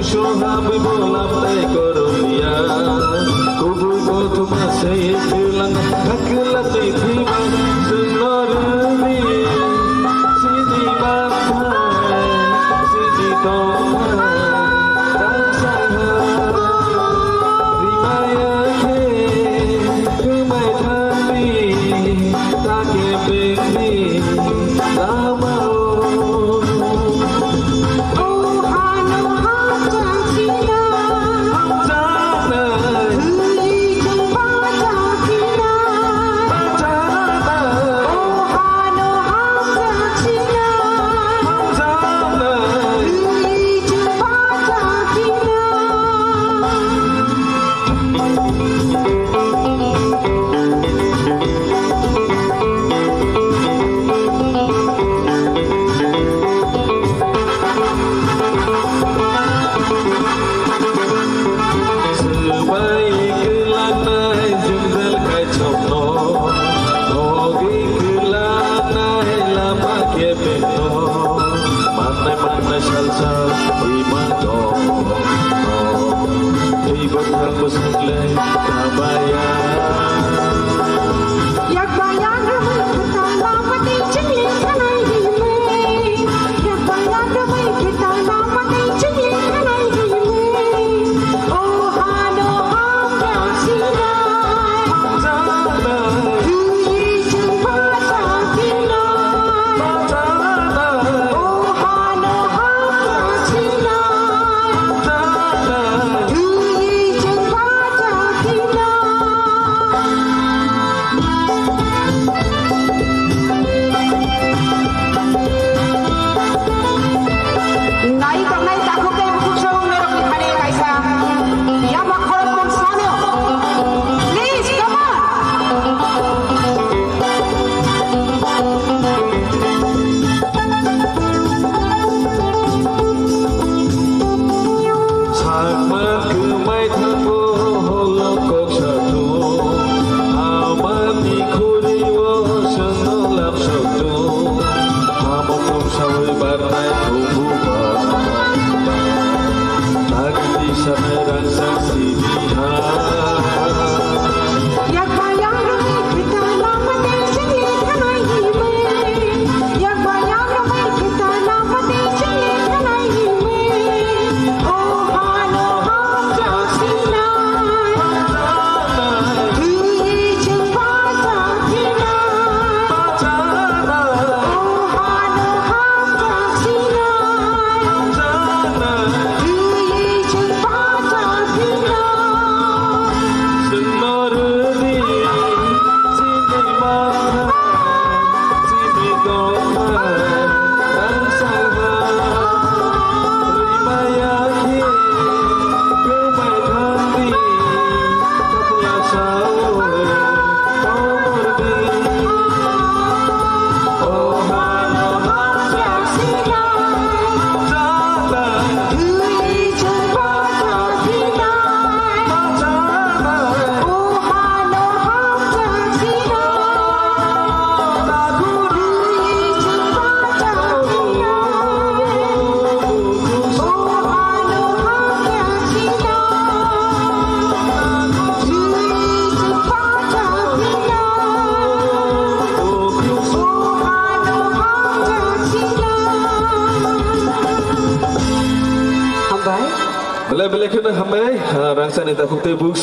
Habi bolam tay koronia kubu kotu masay tulang hakilat tay timan senorami sidi batai sidi tongan rangsang rimaya ke kumai thami take bekni tamau salsa rimado ibang hangos maglay kabayan yak bayan ramay kita namatay chingin kanay himay yak bayan ramay kita namatay chingin kanay himay oh hano hanggang sinay sanay huyi jumpa sa kinay oh hano Bila-bila kena hamai, rangsan itu aku tebuk